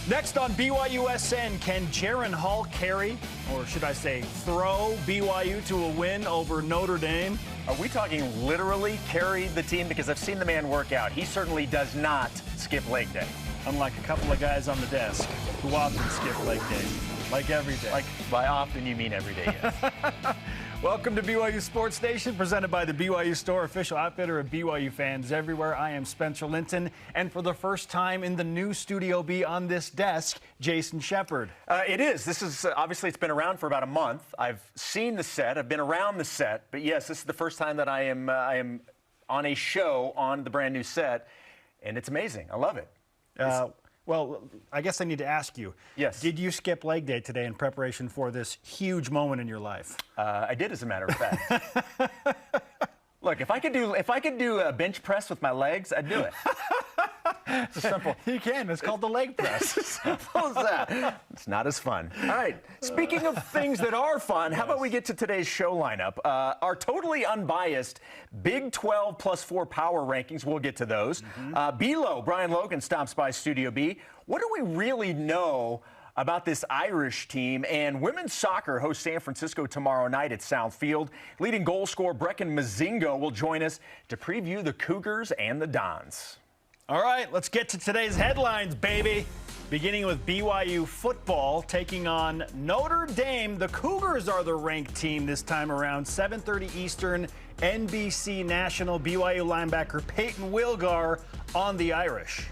Next on BYUSN, can Jaren Hall carry, or should I say throw, BYU to a win over Notre Dame? Are we talking literally carry the team? Because I've seen the man work out. He certainly does not skip leg day. Unlike a couple of guys on the desk who often skip leg day, like every day. Like by often you mean every day, yes. Welcome to BYU Sports Nation, presented by the BYU Store, official outfitter of BYU fans everywhere. I am Spencer Linton, and for the first time in the new Studio B on this desk, Jason Shepard. It is. This is, obviously, it's been around for about a month. I've seen the set. I've been around the set. But, yes, this is the first time that I am on a show on the brand new set, and it's amazing. I love it. Well, I guess I need to ask you. Yes. Did you skip leg day today in preparation for this huge moment in your life? I did, as a matter of fact. Look, if I could do a bench press with my legs, I'd do it. It's simple. You can. It's called the leg press. As simple as that. It's not as fun. All right. Speaking of things that are fun, how about we get to today's show lineup? Our totally unbiased Big 12 plus 4 power rankings. We'll get to those. B-Lo, Brian Logan, stops by Studio B. What do we really know about this Irish team? And women's soccer hosts San Francisco tomorrow night at Southfield. Leading goal scorer Breckin Mozingo will join us to preview the Cougars and the Dons. All right, let's get to today's headlines, baby. Beginning with BYU football taking on Notre Dame. The Cougars are the ranked team this time around. 7:30 Eastern, NBC National. BYU linebacker Peyton Wilgar on the Irish.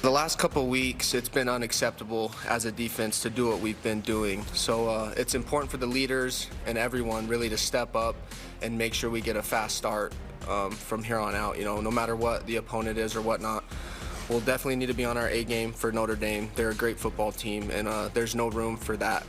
The last couple weeks, it's been unacceptable as a defense to do what we've been doing. So it's important for the leaders and everyone really to step up and make sure we get a fast start from here on out. You know, no matter what the opponent is or whatnot, we'll definitely need to be on our A game for Notre Dame. They're a great football team, and there's no room for that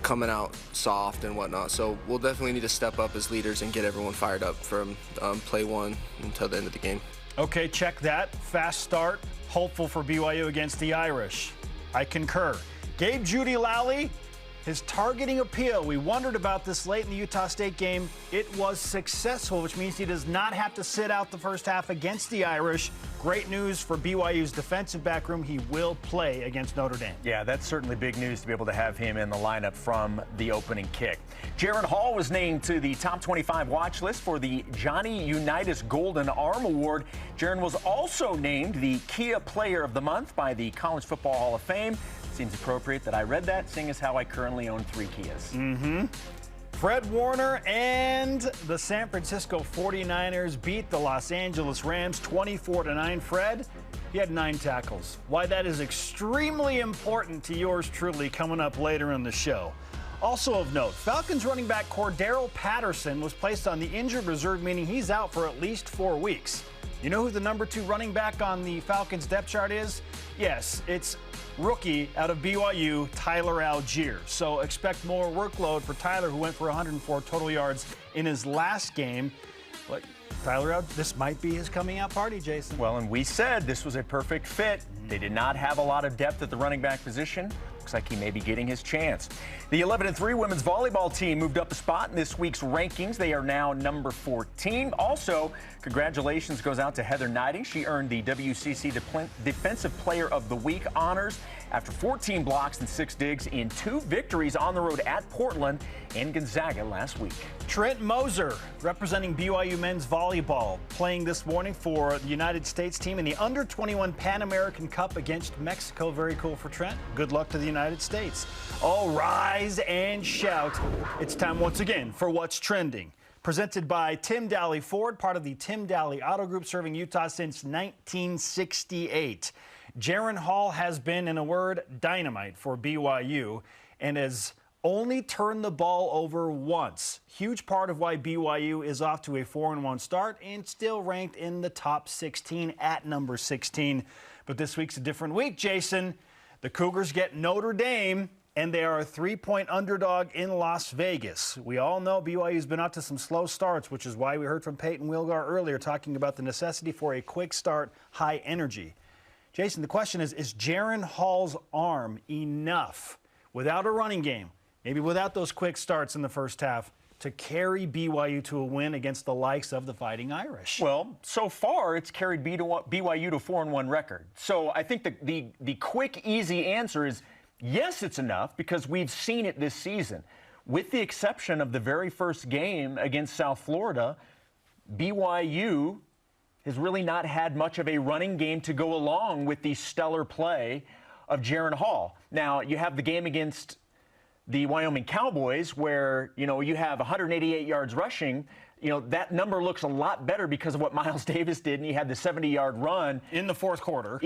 coming out soft and whatnot. So we'll definitely need to step up as leaders and get everyone fired up from play one until the end of the game. Okay, check that. Fast start. Hopeful for BYU against the Irish. I concur. Gabe Judy-Lally, his targeting appeal. We wondered about this late in the Utah State game. It was successful, which means he does not have to sit out the first half against the Irish. Great news for BYU's defensive back room. He will play against Notre Dame. Yeah, that's certainly big news to be able to have him in the lineup from the opening kick. Jaren Hall was named to the top 25 watch list for the Johnny Unitas Golden Arm Award. Jaren was also named the Kia Player of the Month by the College Football Hall of Fame. Seems appropriate that I read that, seeing as how I currently own 3 Kias. Fred Warner and the San Francisco 49ers beat the Los Angeles Rams 24-9. Fred, he had 9 tackles. Why that is extremely important to yours truly coming up later in the show. Also of note, Falcons running back Cordero Patterson was placed on the injured reserve, meaning he's out for at least 4 weeks. You know who the number 2 running back on the Falcons depth chart is? Yes, it's rookie out of BYU, Tyler Algier. So expect more workload for Tyler, who went for 104 total yards in his last game. But Tyler, this might be his coming out party, Jason. Well, and we said this was a perfect fit. They did not have a lot of depth at the running back position. Looks like he may be getting his chance. The 11-3 women's volleyball team moved up a spot in this week's rankings. They are now number 14. Also, congratulations goes out to Heather Knighting. She earned the WCC Defensive Player of the Week honors after 14 blocks and 6 digs in 2 victories on the road at Portland and Gonzaga last week. Trent Moser, representing BYU men's volleyball, playing this morning for the United States team in the Under-21 Pan American Cup against Mexico. Very cool for Trent. Good luck to the United States. All rise and shout. It's time once again for What's Trending. Presented by Tim Daly Ford, part of the Tim Daly Auto Group, serving Utah since 1968. Jaren Hall has been, in a word, dynamite for BYU and has only turned the ball over once. Huge part of why BYU is off to a 4-1 start and still ranked in the top 16 at number 16. But this week's a different week, Jason. The Cougars get Notre Dame, and they are a 3-point underdog in Las Vegas. We all know BYU's been up to some slow starts, which is why we heard from Peyton Wilgar earlier talking about the necessity for a quick start, high energy. Jason, the question is Jaren Hall's arm enough without a running game, maybe without those quick starts in the first half, to carry BYU to a win against the likes of the Fighting Irish? Well, so far it's carried BYU to 4-1 record. So I think the quick, easy answer is yes, it's enough, because we've seen it this season. With the exception of the very first game against South Florida, BYU has really not had much of a running game to go along with the stellar play of Jaren Hall. Now, you have the game against the Wyoming Cowboys where, you have 188 yards rushing. That number looks a lot better because of what Miles Davis did, and he had the 70-yard run. In the fourth quarter.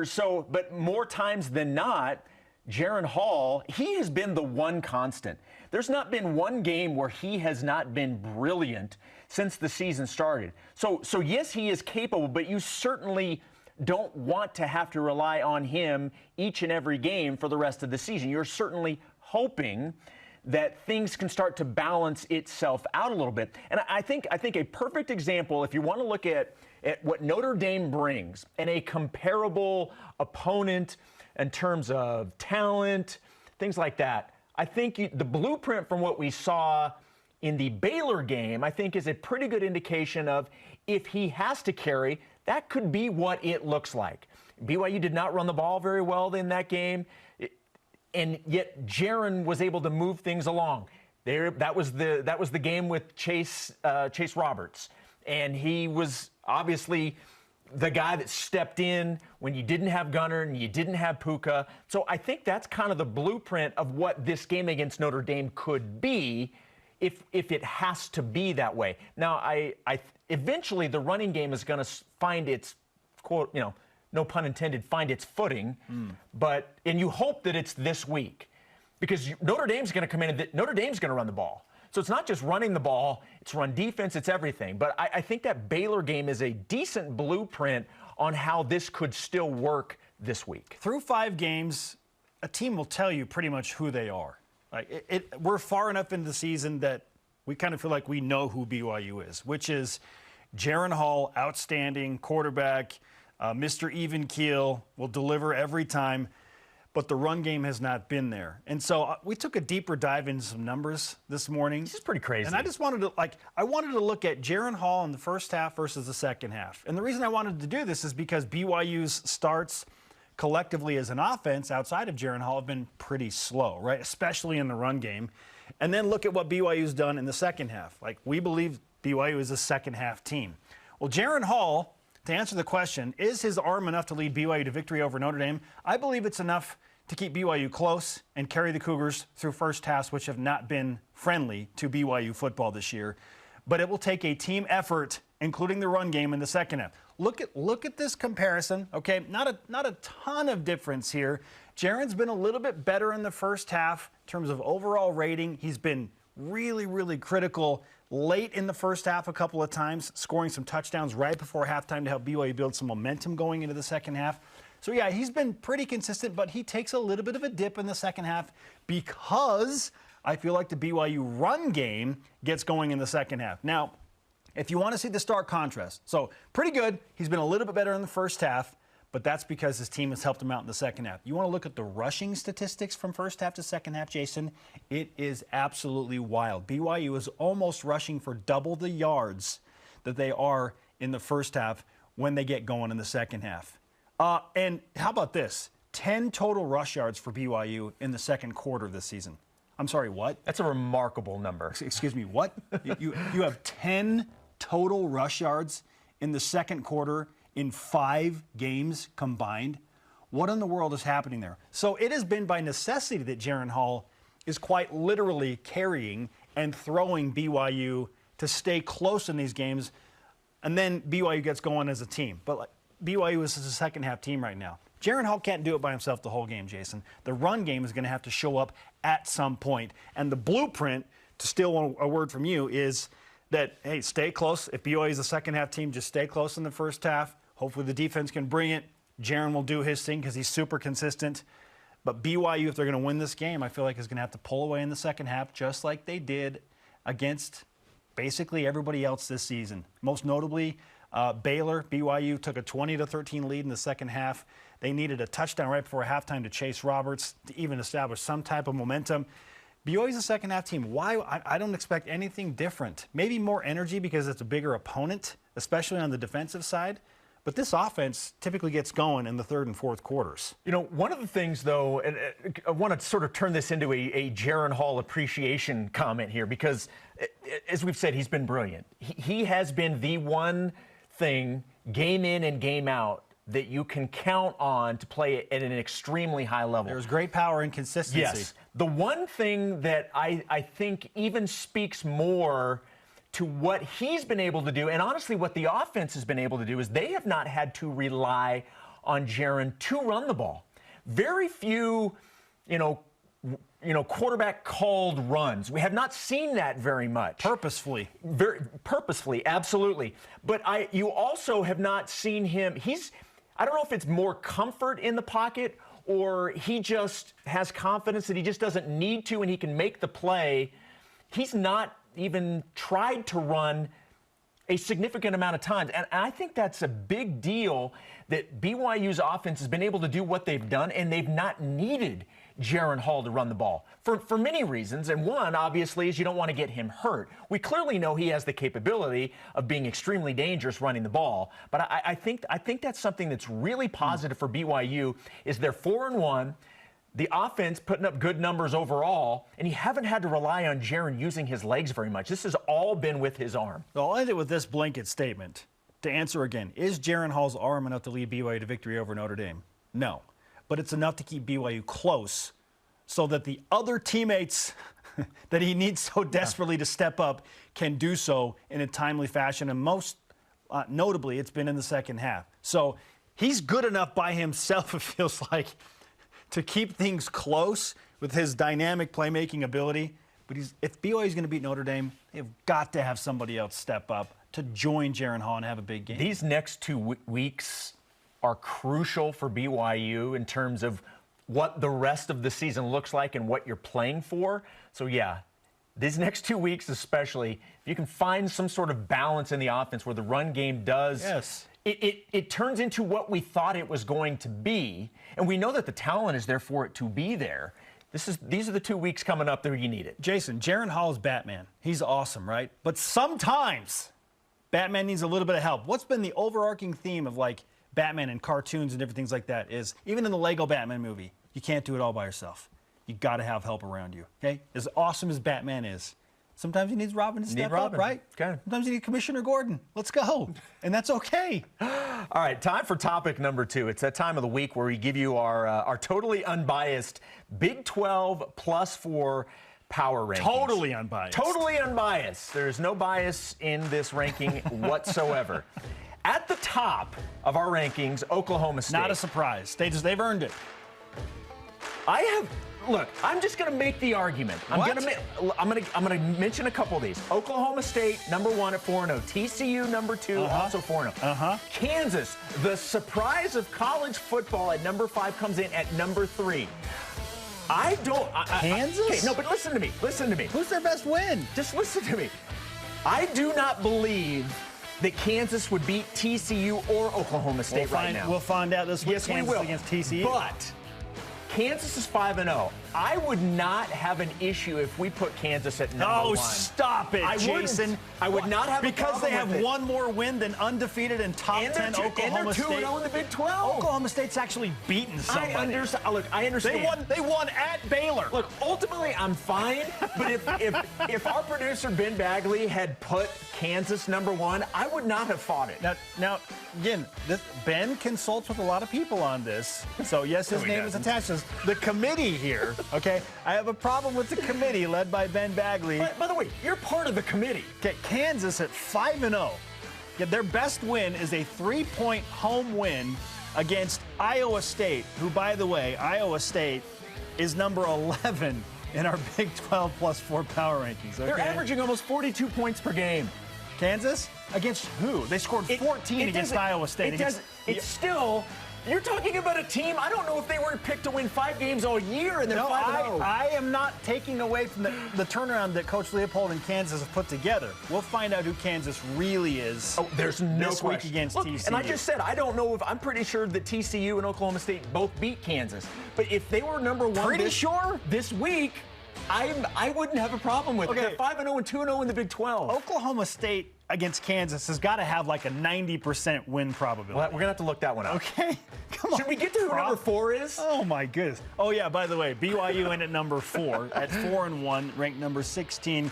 So, but more times than not, Jaren Hall, he has been the one constant. There's not been one game where he has not been brilliant since the season started. So yes, he is capable, but you certainly don't want to have to rely on him each and every game for the rest of the season. You're certainly hoping that things can start to balance itself out a little bit. And I think a perfect example, if you want to look at what Notre Dame brings and a comparable opponent in terms of talent, things like that, I think the blueprint from what we saw in the Baylor game, I think, is a pretty good indication of if he has to carry, that could be what it looks like. BYU did not run the ball very well in that game, and yet Jaren was able to move things along. That was the game with Chase Roberts, and he was obviously the guy that stepped in when you didn't have Gunnar and you didn't have Puka. So I think that's kind of the blueprint of what this game against Notre Dame could be if it has to be that way. Now, I eventually the running game is going to find its, quote, no pun intended, find its footing. And you hope that it's this week, because Notre Dame's going to come in and Notre Dame's going to run the ball. So it's not just running the ball, it's run defense, it's everything. But I think that Baylor game is a decent blueprint on how this could still work this week. Through 5 games, a team will tell you pretty much who they are. We're far enough into the season that we kind of feel like we know who BYU is, which is Jaren Hall, outstanding quarterback, Mr. Even Keel, will deliver every time. But the run game has not been there. And so we took a deeper dive into some numbers this morning. This is pretty crazy. And I just wanted to look at Jaren Hall in the first half versus the second half. And the reason I wanted to do this is because BYU's starts collectively as an offense outside of Jaren Hall have been pretty slow, right? Especially in the run game. And then look at what BYU's done in the second half. We believe BYU is a second half team. Well, Jaren Hall, to answer the question, is his arm enough to lead BYU to victory over Notre Dame? I believe it's enough to keep BYU close and carry the Cougars through first halves, which have not been friendly to BYU football this year. But it will take a team effort, including the run game in the second half. Look at this comparison, okay? Not a ton of difference here. Jaren's been a little bit better in the first half in terms of overall rating. He's been really, really critical late in the first half a couple of times, scoring some touchdowns right before halftime to help BYU build some momentum going into the second half. So, yeah, he's been pretty consistent, but he takes a little bit of a dip in the second half because I feel like the BYU run game gets going in the second half. Now, if you want to see the stark contrast, so pretty good. He's been a little bit better in the first half, but that's because his team has helped him out in the second half. You want to look at the rushing statistics from first half to second half, Jason? It is absolutely wild. BYU is almost rushing for double the yards that they are in the first half when they get going in the second half. And how about this? 10 total rush yards for BYU in the second quarter of this season. I'm sorry, what? That's a remarkable number. Excuse me, what? you have 10 total rush yards in the second quarter in 5 games combined? What in the world is happening there? So it has been by necessity that Jaren Hall is quite literally carrying and throwing BYU to stay close in these games, and then BYU gets going as a team. But BYU is a second-half team right now. Jaren Hall can't do it by himself the whole game, Jason. The run game is going to have to show up at some point. And the blueprint, to steal a word from you, is that, hey, stay close. If BYU is a second-half team, just stay close in the first half. Hopefully the defense can bring it. Jaren will do his thing because he's super consistent. But BYU, if they're going to win this game, I feel like is going to have to pull away in the second half, just like they did against basically everybody else this season. Most notably, Baylor. BYU took a 20-13 lead in the second half. They needed a touchdown right before halftime to Chase Roberts to even establish some type of momentum. BYU's a second-half team. Why? I don't expect anything different. Maybe more energy because it's a bigger opponent, especially on the defensive side. But this offense typically gets going in the third and fourth quarters. You know, one of the things, though, and I want to sort of turn this into a Jaren Hall appreciation comment here because, as we've said, he's been brilliant. He has been the one thing, game in and game out, that you can count on to play at an extremely high level. There's great power and consistency. Yes. The one thing that I think even speaks more to what he's been able to do, and honestly what the offense has been able to do, is they have not had to rely on Jaren to run the ball. Very few, quarterback called runs. We have not seen that very much. Purposefully. Very purposefully, absolutely. But you also have not seen him. I don't know if it's more comfort in the pocket or he just has confidence that he just doesn't need to and he can make the play. He's not even tried to run a significant amount of times. And I think that's a big deal that BYU's offense has been able to do what they've done, and they've not needed Jaren Hall to run the ball for many reasons. And one, obviously, is you don't want to get him hurt. We clearly know he has the capability of being extremely dangerous running the ball. But I think that's something that's really positive for BYU is they're 4-1. The offense putting up good numbers overall, and you haven't had to rely on Jaren using his legs very much. This has all been with his arm. So I'll end it with this blanket statement. To answer again, is Jaren Hall's arm enough to lead BYU to victory over Notre Dame? No. But it's enough to keep BYU close so that the other teammates that he needs so desperately to step up can do so in a timely fashion. And most notably, it's been in the second half. So he's good enough by himself, it feels like, to keep things close with his dynamic playmaking ability. But if BYU is going to beat Notre Dame, they've got to have somebody else step up to join Jaren Hall and have a big game. These next 2 weeks are crucial for BYU in terms of what the rest of the season looks like and what you're playing for. So, yeah, these next 2 weeks especially, if you can find some sort of balance in the offense where the run game does – It turns into what we thought it was going to be, and we know that the talent is there for it to be there. These are the 2 weeks coming up that you need it. Jason, Jaren Hall is Batman. He's awesome, right? But sometimes Batman needs a little bit of help. What's been the overarching theme of, like, Batman and cartoons and different things like that is, even in the Lego Batman movie, you can't do it all by yourself. You got to have help around you, okay? As awesome as Batman is, sometimes he needs Robin to step up, right? Okay. Sometimes you need Commissioner Gordon. Let's go. And that's okay. All right, time for topic number 2. It's that time of the week where we give you our totally unbiased Big 12 +4 power rankings. Totally unbiased. Totally unbiased. There's no bias in this ranking whatsoever. At the top of our rankings, Oklahoma State. Not a surprise. They've earned it. Look, I'm just going to make the argument. I'm going to mention a couple of these. Oklahoma State, number 1 at 4-0. TCU, number 2, also 4-0. Kansas, the surprise of college football at number 5, comes in at number 3. Kansas? Okay, no, but listen to me. Listen to me. Who's their best win? Just listen to me. I do not believe that Kansas would beat TCU or Oklahoma State right now. We'll find out this week. Yes, Kansas we will. Against TCU. But Kansas is 5-0. I would not have an issue if we put Kansas at number 1. Oh, stop it, Jason. I would not have because they have one more win than undefeated and top 10 Oklahoma State. And they're 2-0 in the Big 12. Oklahoma State's actually beaten somebody. I understand. They won at Baylor. Look, ultimately, I'm fine. But if our producer Ben Bagley had put Kansas number 1, I would not have fought it. Now, again, Ben consults with a lot of people on this. So yes, his name is attached to this. The committee here. Okay, I have a problem with the committee led by Ben Bagley. By the way, you're part of the committee. Okay, Kansas at 5-0. Yeah, their best win is a 3-point home win against Iowa State, who, by the way, Iowa State is number 11 in our Big 12 +4 power rankings. Okay? They're averaging almost 42 points per game. Kansas? Against who? They scored 14 against Iowa State. It's still... You're talking about a team, I don't know if they weren't picked to win 5 games all year, and they're 5-0. I am not taking away from the turnaround that Coach Leopold and Kansas have put together. We'll find out who Kansas really is. Oh, there's no this week against TCU. And I just said, I don't know if, I'm pretty sure that TCU and Oklahoma State both beat Kansas. But if they were number 1 this week, I wouldn't have a problem with it. They're 5-0 and 2-0 in the Big 12. Oklahoma State against Kansas has got to have like a 90% win probability. Well, we're going to have to look that one up. Okay. Come on. Should we get to who number 4 is? Oh, my goodness. Oh, yeah, by the way, BYU in at number 4 at 4-1, ranked number 16.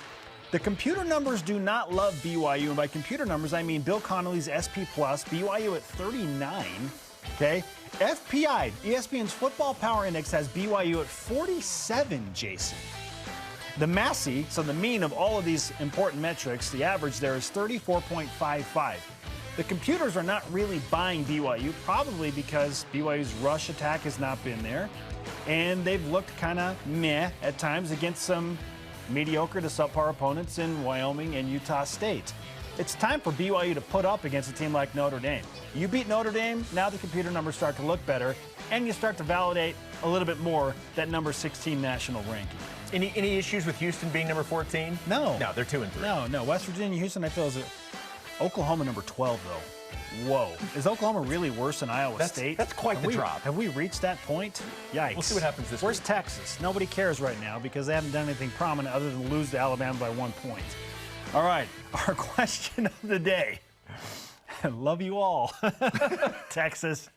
The computer numbers do not love BYU, and by computer numbers, I mean Bill Connolly's SP+, BYU at 39, okay? FPI, ESPN's Football Power Index, has BYU at 47, Jason. The Massey, so the mean of all of these important metrics, the average there is 34.55. The computers are not really buying BYU, probably because BYU's rush attack has not been there, and they've looked kind of meh at times against some mediocre to subpar opponents in Wyoming and Utah State. It's time for BYU to put up against a team like Notre Dame. You beat Notre Dame, now the computer numbers start to look better, and you start to validate a little bit more that number 16 national ranking. Any issues with Houston being number 14? No. No, they're 2 and 3. No. West Virginia, Houston, I feel is Oklahoma number 12, though. Whoa. Is Oklahoma really worse than Iowa State? That's quite the drop. Have we reached that point? Yikes. We'll see what happens this week. Where's Texas? Nobody cares right now because they haven't done anything prominent other than lose to Alabama by 1 point. All right, our question of the day. I love you all. Texas.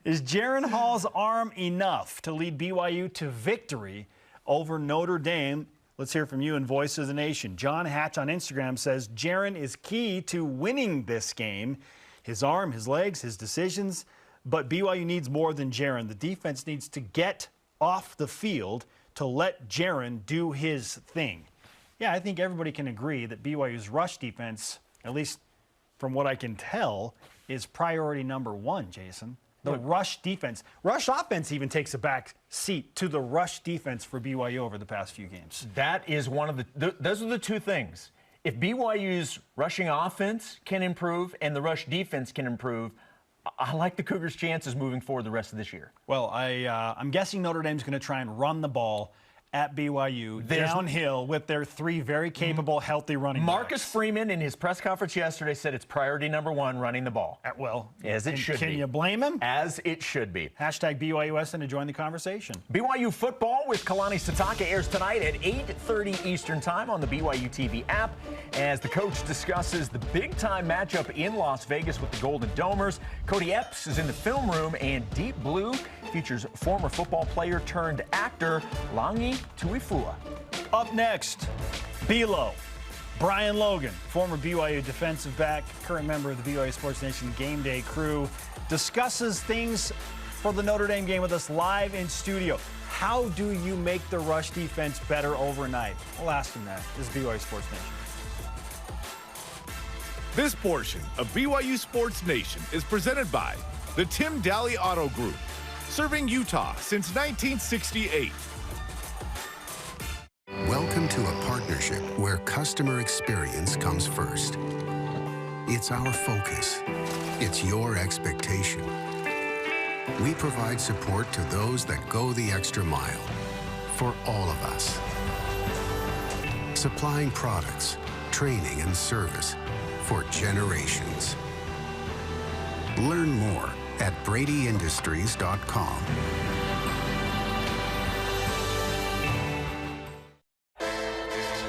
Is Jaren Hall's arm enough to lead BYU to victory over Notre Dame? Let's hear from you in Voice of the Nation. John Hatch on Instagram says Jaren is key to winning this game. His arm, his legs, his decisions. But BYU needs more than Jaren. The defense needs to get off the field to let Jaren do his thing. Yeah, I think everybody can agree that BYU's rush defense, at least from what I can tell, is priority number 1, Jason. The rush defense. Rush offense even takes a back seat to the rush defense for BYU over the past few games. That is one of those are the two things. If BYU's rushing offense can improve and the rush defense can improve, I like the Cougars' chances moving forward the rest of this year. Well, I'm guessing Notre Dame's going to try and run the ball at BYU downhill with their 3 very capable, healthy running Marcus backs. Freeman, in his press conference yesterday, said it's priority number 1, running the ball. Well, as it should be. Can you blame him? As it should be. Hashtag BYUSN to join the conversation. BYU football with Kalani Sitake airs tonight at 8:30 Eastern Time on the BYUtv app as the coach discusses the big-time matchup in Las Vegas with the Golden Domers. Cody Epps is in the film room, and Deep Blue features former football player turned actor Langi Tuifua. Up next, BLO. Brian Logan, former BYU defensive back, current member of the BYU Sports Nation Game Day crew, discusses things for the Notre Dame game with us live in studio. How do you make the rush defense better overnight? We'll ask him that. This is BYU Sports Nation. This portion of BYU Sports Nation is presented by the Tim Daly Auto Group, serving Utah since 1968. Welcome to a partnership where customer experience comes first. It's our focus. It's your expectation. We provide support to those that go the extra mile for all of us. Supplying products, training, and service for generations. Learn more at bradyindustries.com.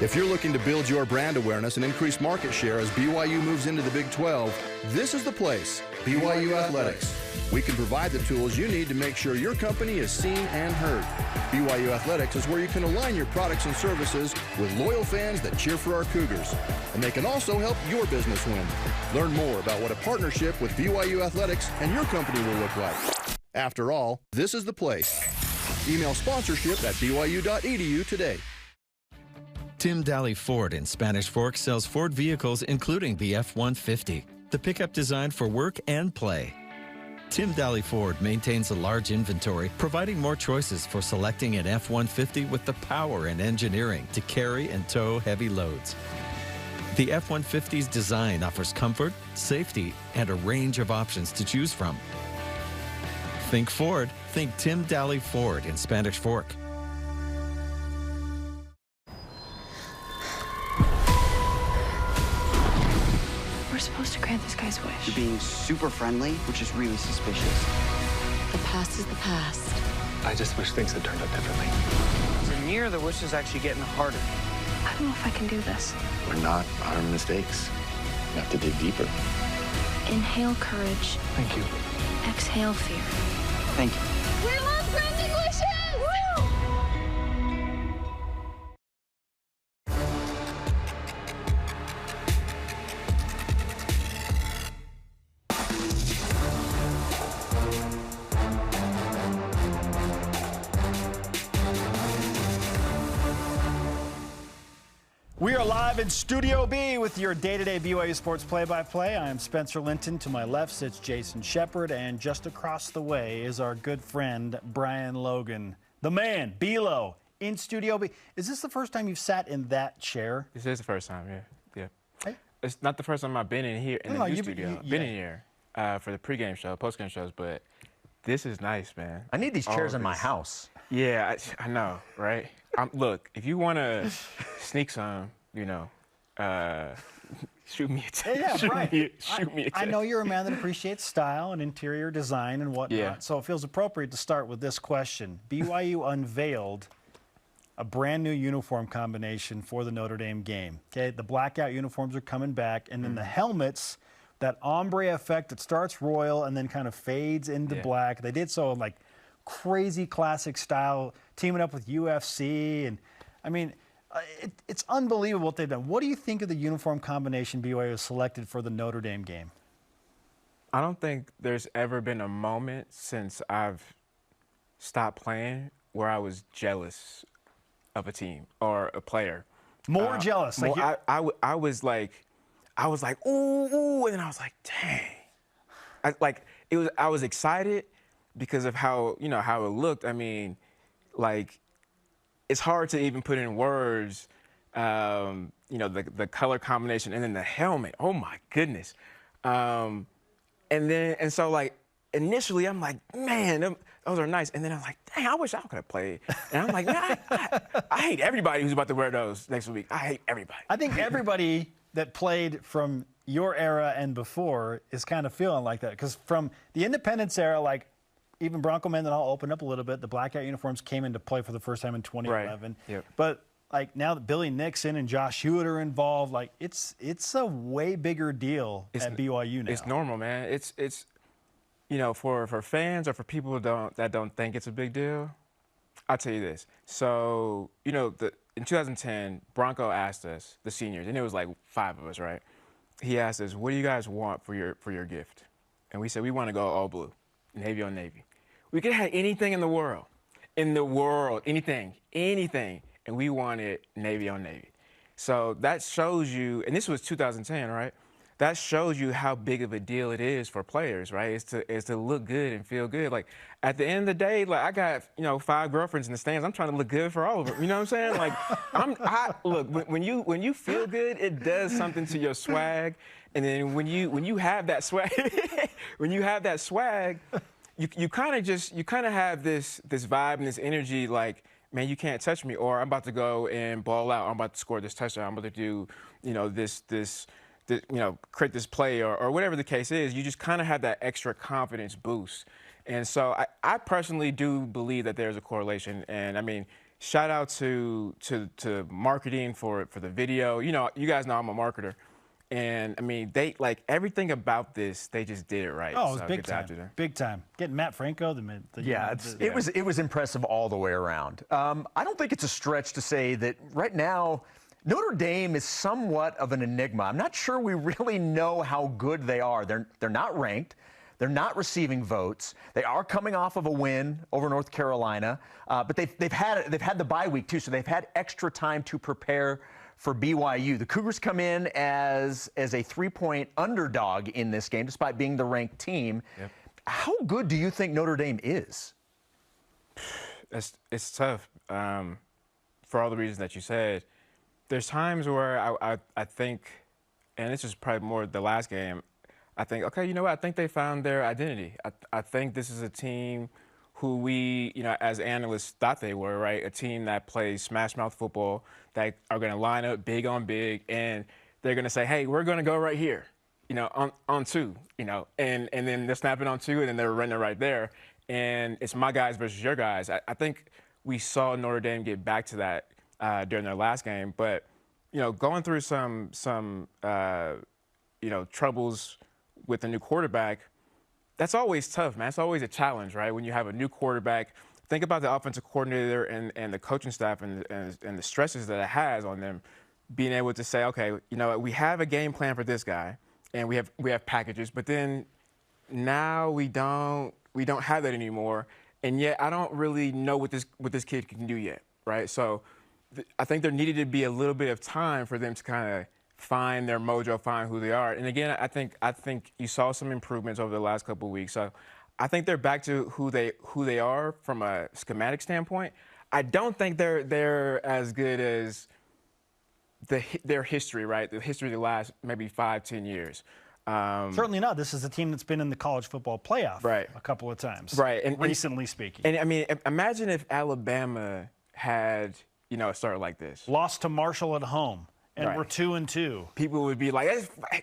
If you're looking to build your brand awareness and increase market share as BYU moves into the Big 12, this is the place, BYU Athletics. We can provide the tools you need to make sure your company is seen and heard. BYU Athletics is where you can align your products and services with loyal fans that cheer for our Cougars. And they can also help your business win. Learn more about what a partnership with BYU Athletics and your company will look like. After all, this is the place. Email sponsorship at byu.edu today. Tim Daly Ford in Spanish Fork sells Ford vehicles including the F-150, the pickup designed for work and play. Tim Daly Ford maintains a large inventory, providing more choices for selecting an F-150 with the power and engineering to carry and tow heavy loads. The F-150's design offers comfort, safety, and a range of options to choose from. Think Ford, think Tim Daly Ford in Spanish Fork. We're supposed to grant this guy's wish. You're being super friendly, which is really suspicious. The past is the past. I just wish things had turned out differently. Is it near, the wish is actually getting harder. I don't know if I can do this. We're not our mistakes. We have to dig deeper. Inhale courage. Thank you. Exhale fear. Thank you. We love granting wishes! Woo! We are live in Studio B with your day-to-day BYU sports play-by-play. I am Spencer Linton. To my left sits Jason Shepard, and just across the way is our good friend Brian Logan, the man, B-Lo, in Studio B. Is this the first time you've sat in that chair? This is the first time, yeah. Hey. It's not the first time I've been in here in the new studio. I've been in here for the pregame show, postgame shows, but this is nice, man. I need these chairs in my house. Yeah, I know, right? Look, if you want to sneak some, shoot me a text. Yeah, Brian. Shoot me a text. I know you're a man that appreciates style and interior design and whatnot, Yeah. so it feels appropriate to start with this question. BYU unveiled a brand new uniform combination for the Notre Dame game. Okay, the blackout uniforms are coming back, and then the helmets, that ombre effect that starts royal and then kind of fades into black. They did so in like crazy classic style, teaming up with UFC, and I mean, it's unbelievable what they've done. What do you think of the uniform combination BYU has selected for the Notre Dame game? I don't think there's ever been a moment since I've stopped playing where I was jealous of a team or a player. More jealous. Like I was like, ooh, and then I was like, dang. I was excited because of how it looked. I mean, like, it's hard to even put in words, the color combination and then the helmet. Oh my goodness. And so like initially I'm like, man, those are nice. And then I'm like, dang, I wish I could have played. And I'm like, man, I hate everybody who's about to wear those next week. I hate everybody. I think everybody that played from your era and before is kind of feeling like that, because from the independence era, like, even Bronco men that all opened up a little bit. The blackout uniforms came into play for the first time in 2011. Right. Yep. But like now that Billy Nixon and Josh Hewitt are involved, like it's a way bigger deal at BYU now. It's normal, man. It's for fans or for people that don't think it's a big deal. I'll tell you this. So in 2010, Bronco asked us, the seniors, and it was like 5 of us, right? He asked us, "What do you guys want for your gift?" And we said we want to go all blue, navy on navy. We could have had anything in the world, anything, and we wanted navy on navy. So that shows you, and this was 2010, right? That shows you how big of a deal it is for players, right? Is to look good and feel good. Like at the end of the day, like I got 5 girlfriends in the stands. I'm trying to look good for all of them. You know what I'm saying? Like look, when you feel good, it does something to your swag. And then when you have that swag, you kind of have this vibe and this energy, like, man, you can't touch me, or I'm about to go and ball out, I'm about to score this touchdown, I'm about to do, this create this play, or whatever the case is. You just kind of have that extra confidence boost. And so I personally do believe that there's a correlation. And I mean, shout out to marketing for the video. You guys know I'm a marketer. And I mean, they like everything about this. They just did it right. Oh, it was big time. Big time. Getting Matt Franco. It was impressive all the way around. I don't think it's a stretch to say that right now Notre Dame is somewhat of an enigma. I'm not sure we really know how good they are. They're not ranked. They're not receiving votes. They are coming off of a win over North Carolina, but they've had the bye week too, so they've had extra time to prepare for BYU. The Cougars come in as a 3-point underdog in this game, despite being the ranked team. Yep. How good do you think Notre Dame is? It's tough for all the reasons that you said. There's times where I think, and this is probably more the last game, I think, okay, you know what? I think they found their identity. I think this is a team who we, as analysts thought they were, right? A team that plays smash mouth football, that are going to line up big on big, and they're going to say, hey, we're going to go right here, on 2, and then they're snapping on 2, and then they're running right there. And it's my guys versus your guys. I think we saw Notre Dame get back to that during their last game. But, going through some troubles with a new quarterback, that's always tough, man. It's always a challenge, right? When you have a new quarterback, think about the offensive coordinator and the coaching staff and the stresses that it has on them, being able to say, okay, we have a game plan for this guy, and we have packages, but then now we don't have that anymore, and yet I don't really know what this kid can do yet, right? So I think there needed to be a little bit of time for them to kind of find their mojo, find who they are. And again, I think you saw some improvements over the last couple of weeks. So I think they're back to who they are from a schematic standpoint. I don't think they're as good as their history, right? The history of the last maybe 5-10 years. Certainly not. This is a team that's been in the college football playoff a couple of times, right? And recently speaking. And I mean, imagine if Alabama had a start like this. Lost to Marshall at home, and we're 2-2. People would be like, I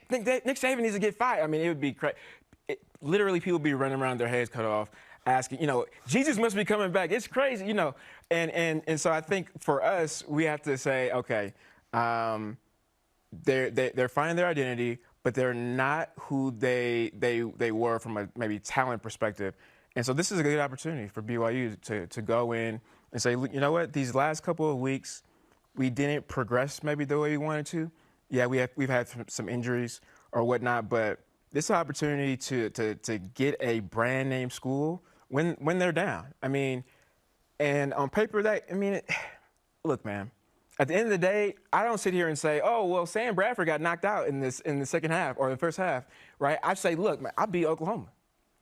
think Nick Saban needs to get fired. I mean, it would be crazy. Literally, people would be running around with their heads cut off, asking, Jesus must be coming back. It's crazy, And so I think for us, we have to say, okay, they're finding their identity, but they're not who they were from a maybe talent perspective. And so this is a good opportunity for BYU to go in and say, you know what, these last couple of weeks, we didn't progress maybe the way we wanted to. Yeah, we've had some injuries or whatnot, but this is an opportunity to get a brand name school when they're down. I mean, and on paper look, man, at the end of the day, I don't sit here and say, oh, well, Sam Bradford got knocked out in the second half or the first half, right? I say, look, man, I beat Oklahoma.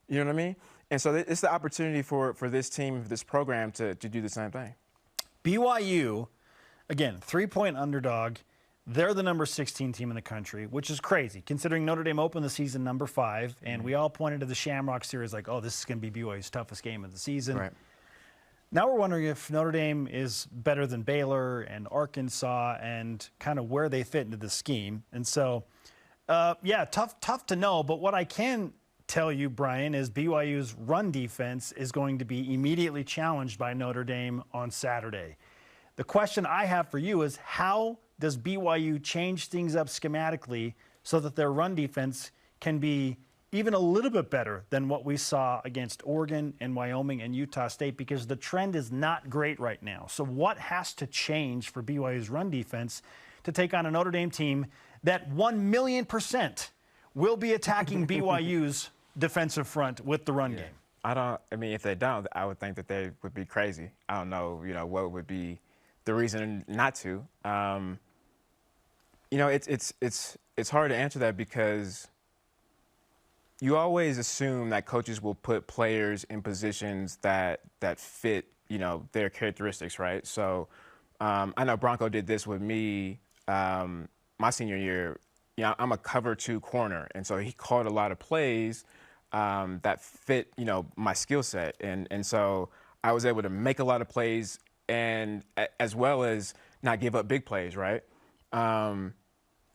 You know what I mean? And so it's the opportunity for this team, for this program to do the same thing. BYU, again, 3-point underdog. They're the number 16 team in the country, which is crazy, considering Notre Dame opened the season number 5, and we all pointed to the Shamrock series like, oh, this is going to be BYU's toughest game of the season. Right. Now we're wondering if Notre Dame is better than Baylor and Arkansas and kind of where they fit into the scheme. And so, tough to know. But what I can tell you, Brian, is BYU's run defense is going to be immediately challenged by Notre Dame on Saturday. The question I have for you is, how does BYU change things up schematically so that their run defense can be even a little bit better than what we saw against Oregon and Wyoming and Utah State? Because the trend is not great right now. So what has to change for BYU's run defense to take on a Notre Dame team that 1,000,000% will be attacking BYU's defensive front with the run game? If they don't, I would think that they would be crazy. I don't know, what would be the reason not to. It's hard to answer that because you always assume that coaches will put players in positions that fit, their characteristics, right? So I know Bronco did this with me my senior year. I'm a cover 2 corner, and so he called a lot of plays that fit, my skill set, and so I was able to make a lot of plays and as well as not give up big plays, right? But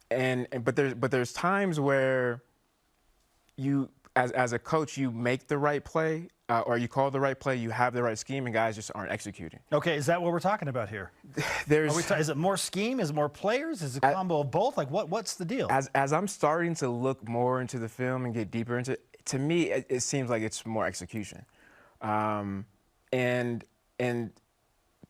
there's times where you, as a coach, you make the right play or you call the right play, you have the right scheme, and guys just aren't executing. Okay, is that what we're talking about here? Is it more scheme? Is it more players? Is it a combo of both? Like, what's the deal? As I'm starting to look more into the film and get deeper into it, to me, it seems like it's more execution. And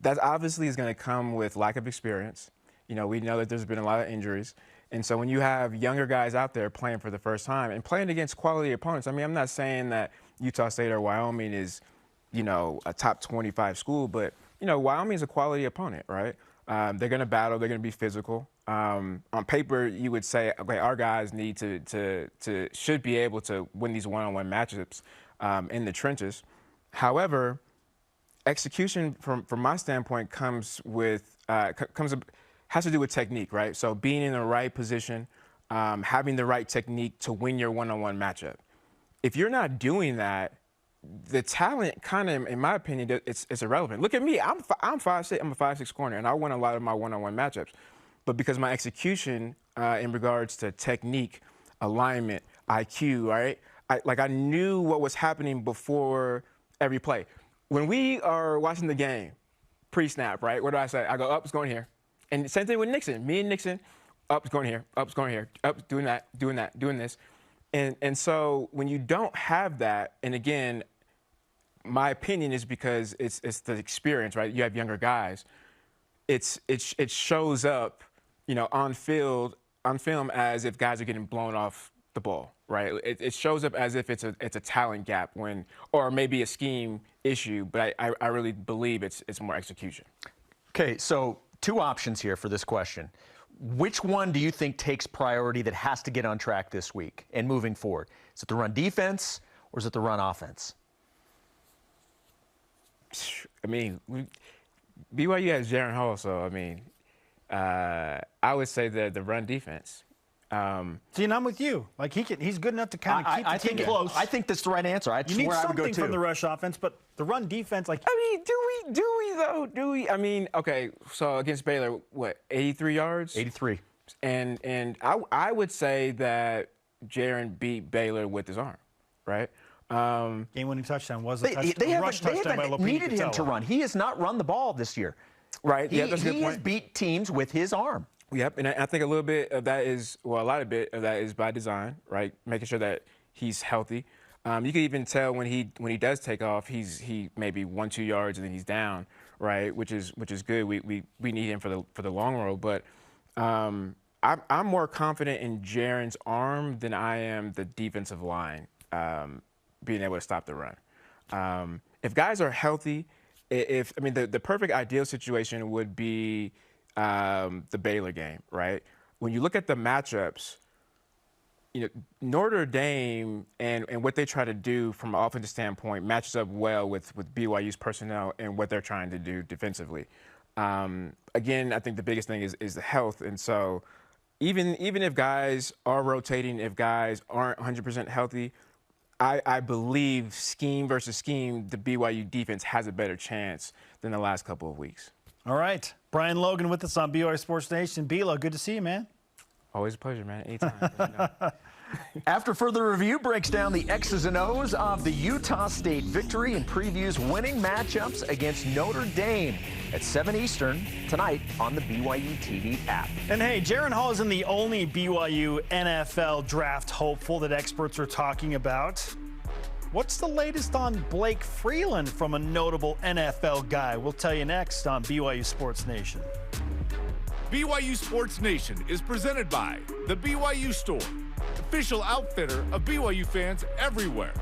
that obviously is going to come with lack of experience. We know that there's been a lot of injuries. And so when you have younger guys out there playing for the first time and playing against quality opponents, I'm not saying that Utah State or Wyoming is, a top 25 school, but, Wyoming is a quality opponent, right? They're going to battle. They're going to be physical. On paper, you would say, okay, our guys need should be able to win these one-on-one matchups in the trenches. However, execution from my standpoint has to do with technique, right? So being in the right position, having the right technique to win your one-on-one matchup. If you're not doing that, the talent kind of, in my opinion, it's irrelevant. Look at me. I'm 5'6". I'm a 5'6" corner, and I win a lot of my one-on-one matchups. But because my execution in regards to technique, alignment, IQ, right? I knew what was happening before every play. When we are watching the game, pre-snap, right? What do I say? I go, up, it's going here. And same thing with Nixon. Me and Nixon, up, it's going here, up, it's going here, up, doing that, doing this. And so when you don't have that, and again, my opinion is because it's the experience, right? You have younger guys. It shows up, you know, on film as if guys are getting blown off the ball, right? It shows up as if it's a talent gap or maybe a scheme issue, but I really believe it's more execution. Okay, so 2 options here for this question. Which one do you think takes priority that has to get on track this week and moving forward? Is it the run defense or is it the run offense? I mean, BYU has Jaron Hall, so I mean, I would say the run defense. See, and I'm with you. Like he's good enough to kind of keep the team close. I think that's the right answer. You need something from the rush offense, but the run defense, like. I mean, do we though? Do we? I mean, okay. So against Baylor, what, 83 yards? 83. And I would say that Jaron beat Baylor with his arm, right? Game-winning touchdown was a touchdown. They haven't needed him to run. He has not run the ball this year. Right. He has beat teams with his arm. Yep, and I think a lot of that is by design, right? Making sure that he's healthy. You can even tell when he does take off, he maybe 1-2 yards and then he's down, right? Which is good. We need him for the long road, but I'm more confident in Jaron's arm than I am the defensive line being able to stop the run. If guys are healthy, the perfect ideal situation would be the Baylor game, right? When you look at the matchups, you know, Notre Dame and what they try to do from an offensive standpoint matches up well with BYU's personnel and what they're trying to do defensively. Again, I think the biggest thing is the health, and so even if guys are rotating, if guys aren't 100% healthy, I believe scheme versus scheme, the BYU defense has a better chance than the last couple of weeks. All right. Brian Logan with us on BYU Sports Nation. Bilo, good to see you, man. Always a pleasure, man. Anytime. After further review, breaks down the X's and O's of the Utah State victory and previews winning matchups against Notre Dame at 7 Eastern tonight on the BYUtv app. And hey, Jaron Hall isn't the only BYU NFL draft hopeful that experts are talking about. What's the latest on Blake Freeland from a notable NFL guy? We'll tell you next on BYU Sports Nation. BYU Sports Nation is presented by the BYU Store, official outfitter of BYU fans everywhere.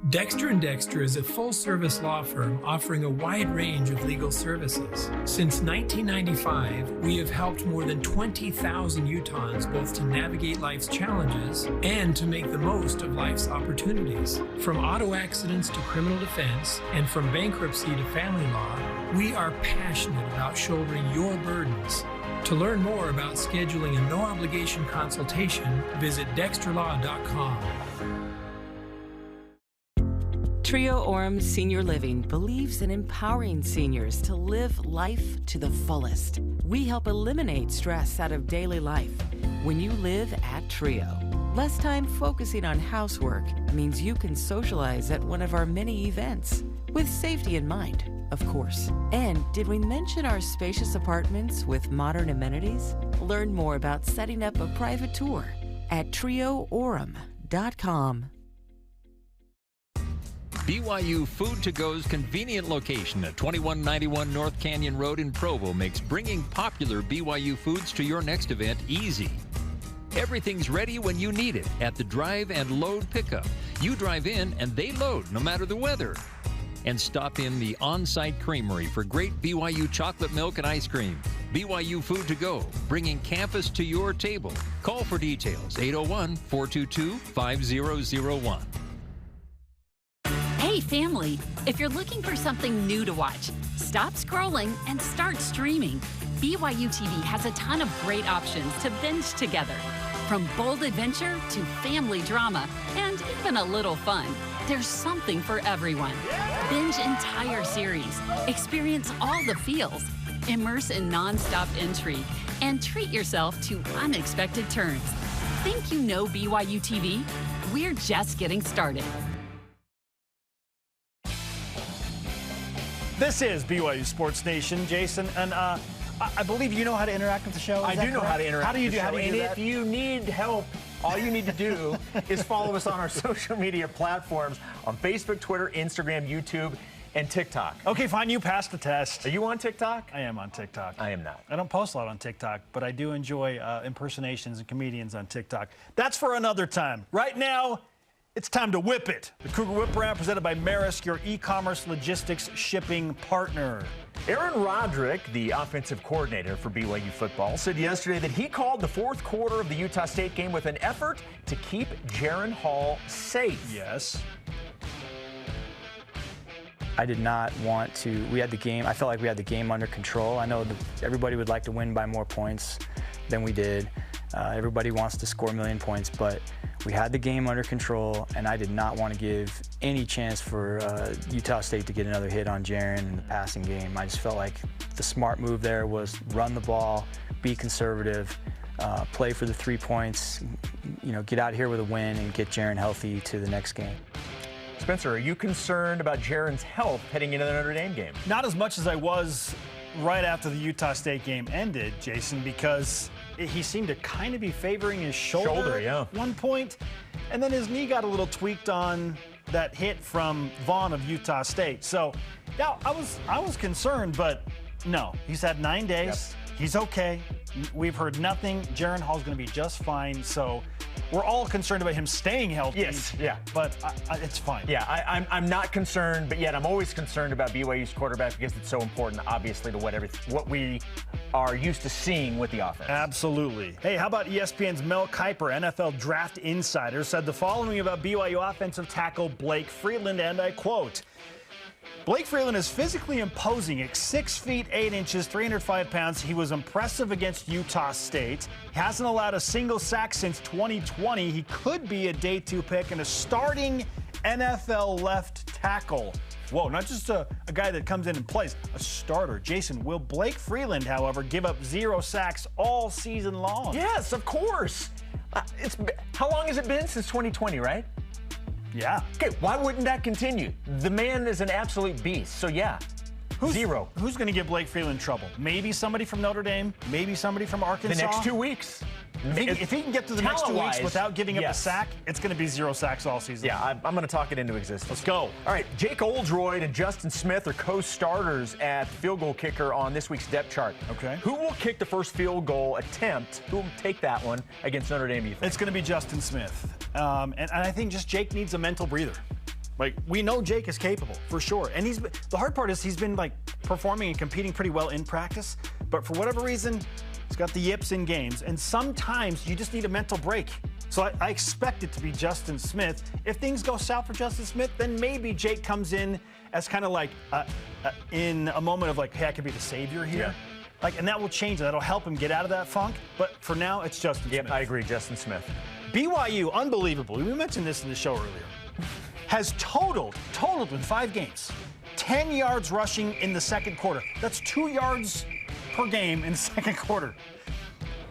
Dexter & Dexter is a full-service law firm offering a wide range of legal services. Since 1995, we have helped more than 20,000 Utahns both to navigate life's challenges and to make the most of life's opportunities. From auto accidents to criminal defense, and from bankruptcy to family law, we are passionate about shouldering your burdens. To learn more about scheduling a no-obligation consultation, visit dexterlaw.com. Trio Orem Senior Living believes in empowering seniors to live life to the fullest. We help eliminate stress out of daily life when you live at Trio. Less time focusing on housework means you can socialize at one of our many events, with safety in mind, of course. And did we mention our spacious apartments with modern amenities? Learn more about setting up a private tour at trioorem.com. BYU Food to Go's convenient location at 2191 North Canyon Road in Provo makes bringing popular BYU foods to your next event easy. Everything's ready when you need it at the drive and load pickup. You drive in and they load no matter the weather. And stop in the on-site creamery for great BYU chocolate milk and ice cream. BYU Food to Go, bringing campus to your table. Call for details, 801-422-5001. Hey family, if you're looking for something new to watch, stop scrolling and start streaming. BYUtv has a ton of great options to binge together. From bold adventure to family drama and even a little fun, there's something for everyone. Binge entire series, experience all the feels, immerse in non-stop intrigue, and treat yourself to unexpected turns. Think you know BYUtv? We're just getting started. This is BYU Sports Nation, Jason, and I believe you know how to interact with the show. I do know how to interact with the show. How do you do that? If you need help, all you need to do is follow us on our social media platforms on Facebook, Twitter, Instagram, YouTube, and TikTok. Okay, fine. You passed the test. Are you on TikTok? I am on TikTok. I am not. I don't post a lot on TikTok, but I do enjoy impersonations and comedians on TikTok. That's for another time. Right now, it's time to whip it. The Cougar Whip Round presented by Maersk, your e-commerce logistics shipping partner. Aaron Roderick, the offensive coordinator for BYU football, said yesterday that he called the fourth quarter of the Utah State game with an effort to keep Jaren Hall safe. Yes. I did not want to. We had the game. I felt like we had the game under control. I know that everybody would like to win by more points than we did. Everybody wants to score a million points, but we had the game under control, and I did not want to give any chance for Utah State to get another hit on Jaren in the passing game. I just felt like the smart move there was run the ball, be conservative, play for the 3 points, get out here with a win and get Jaren healthy to the next game. Spencer, are you concerned about Jaren's health heading into the Notre Dame game? Not as much as I was right after the Utah State game ended, Jason, because he seemed to kind of be favoring his shoulder at one point, and then his knee got a little tweaked on that hit from Vaughn of Utah State. So, yeah, I was concerned, but no, he's had 9 days. Yep. He's okay. We've heard nothing. Jaren Hall's going to be just fine. So we're all concerned about him staying healthy. Yes, yeah. But it's fine. Yeah, I'm not concerned, but yet I'm always concerned about BYU's quarterback because it's so important, obviously, to what we are used to seeing with the offense. Absolutely. Hey, how about ESPN's Mel Kiper, NFL Draft Insider, said the following about BYU offensive tackle Blake Freeland, and I quote, Blake Freeland is physically imposing at 6 feet 8 inches, 305 pounds. He was impressive against Utah State. He hasn't allowed a single sack since 2020. He could be a day 2 pick and a starting NFL left tackle. Whoa, not just a guy that comes in and plays, a starter. Jason, will Blake Freeland, however, give up 0 sacks all season long? Yes, of course. How long has it been? Since 2020, right? Yeah. Okay, why wouldn't that continue? The man is an absolute beast, so yeah. Zero. Who's going to give Blake Freeland trouble? Maybe somebody from Notre Dame, maybe somebody from Arkansas. The next 2 weeks. If he can get to the next 2 weeks without giving up a sack, it's going to be 0 sacks all season. Yeah, I'm going to talk it into existence. Let's go. All right, Jake Oldroyd and Justin Smith are co-starters at field goal kicker on this week's depth chart. Okay. Who will kick the first field goal attempt? Who will take that one against Notre Dame, you think? It's going to be Justin Smith. And I think just Jake needs a mental breather. Like, we know Jake is capable, for sure. And the hard part is he's been, performing and competing pretty well in practice. But for whatever reason, he's got the yips in games. And sometimes you just need a mental break. So I expect it to be Justin Smith. If things go south for Justin Smith, then maybe Jake comes in as kind of in a moment of hey, I could be the savior here. Yeah. And that will change it. That'll help him get out of that funk. But for now, it's Justin Smith. Yep, I agree, Justin Smith. BYU, unbelievably, we mentioned this in the show earlier, has totaled in 5 games, 10 yards rushing in the second quarter. That's 2 yards per game in the second quarter.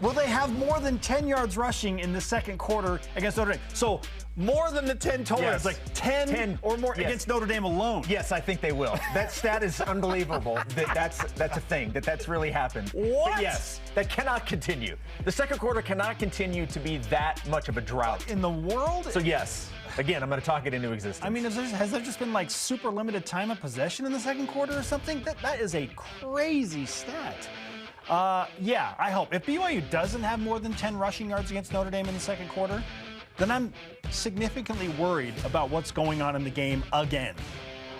Will they have more than 10 yards rushing in the second quarter against Notre Dame? So more than the 10 total. Yes. It's 10 or more against Notre Dame alone. Yes, I think they will. That stat is unbelievable. That's a thing. That's really happened. What? But yes, that cannot continue. The second quarter cannot continue to be that much of a drought. In the world? So yes. Again, I'm going to talk it into existence. I mean, has there just been super limited time of possession in the second quarter or something? That is a crazy stat. Yeah, I hope. If BYU doesn't have more than 10 rushing yards against Notre Dame in the second quarter, then I'm significantly worried about what's going on in the game again.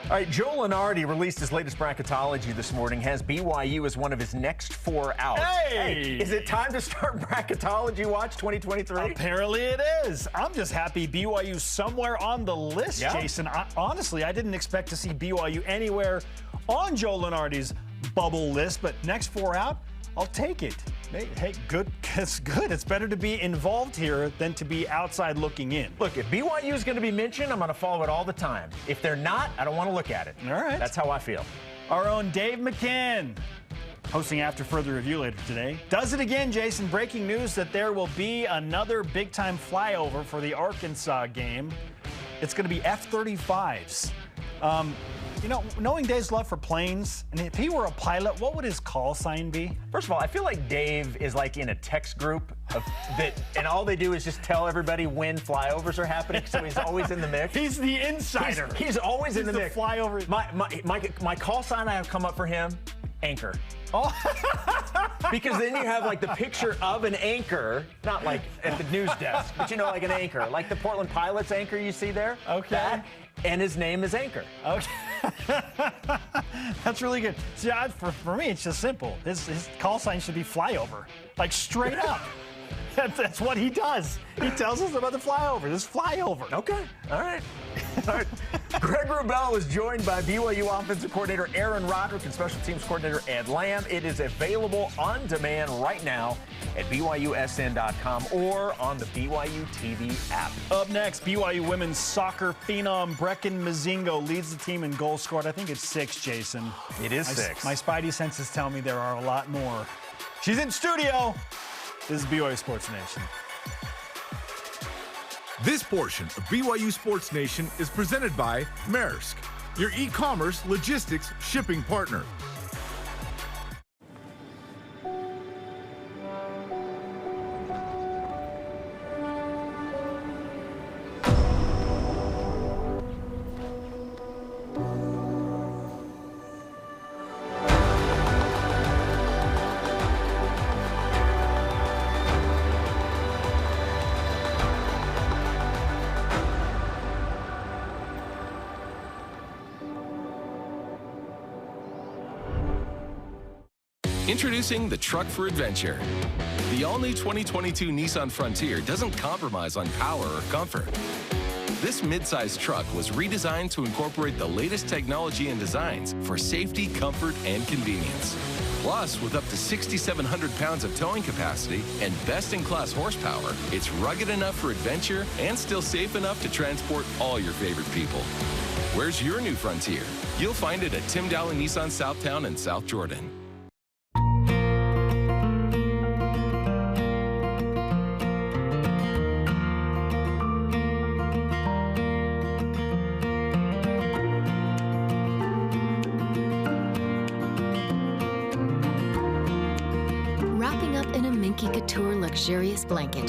All right, Joe Lunardi released his latest bracketology this morning, has BYU as one of his next 4 out. Hey! Is it time to start Bracketology Watch 2023? Apparently it is. I'm just happy BYU's somewhere on the list, yeah. Jason. Honestly, I didn't expect to see BYU anywhere on Joe Lunardi's bubble list, but next 4 out, I'll take it. Hey, good. It's good. It's better to be involved here than to be outside looking in. Look, if BYU is going to be mentioned, I'm going to follow it all the time. If they're not, I don't want to look at it. All right. That's how I feel. Our own Dave McCann, hosting After Further Review later today, does it again, Jason. Breaking news that there will be another big-time flyover for the Arkansas game. It's going to be F-35s. You know, knowing Dave's love for planes, and if he were a pilot, what would his call sign be? First of all, I feel like Dave is like in a text group and all they do is just tell everybody when flyovers are happening, so he's always in the mix. He's the insider. He's always in the mix. Flyover. My call sign I have come up for him, anchor. Oh. Because then you have like the picture of an anchor, not like at the news desk, but you know, like an anchor, like the Portland Pilots anchor you see there. Okay. And his name is Anchor. Okay. That's really good. See, for me, it's just simple. His call sign should be flyover, like straight up. That's what he does. He tells us about the flyover. This flyover. Okay. All right. All right. Greg Wrubell is joined by BYU offensive coordinator Aaron Roderick and special teams coordinator Ed Lamb. It is available on demand right now at BYUSN.com or on the BYUtv app. Up next, BYU women's soccer phenom Breckin Mozingo leads the team in goals scored. I think it's 6, Jason. It is 6. My spidey senses tell me there are a lot more. She's in studio. This is BYU Sports Nation. This portion of BYU Sports Nation is presented by Maersk, your e-commerce logistics shipping partner. Introducing the truck for adventure. The all-new 2022 Nissan Frontier doesn't compromise on power or comfort. This midsize truck was redesigned to incorporate the latest technology and designs for safety, comfort, and convenience. Plus, with up to 6,700 pounds of towing capacity and best-in-class horsepower, it's rugged enough for adventure and still safe enough to transport all your favorite people. Where's your new Frontier? You'll find it at Tim Dowling Nissan Southtown and South Jordan. Luxurious blanket.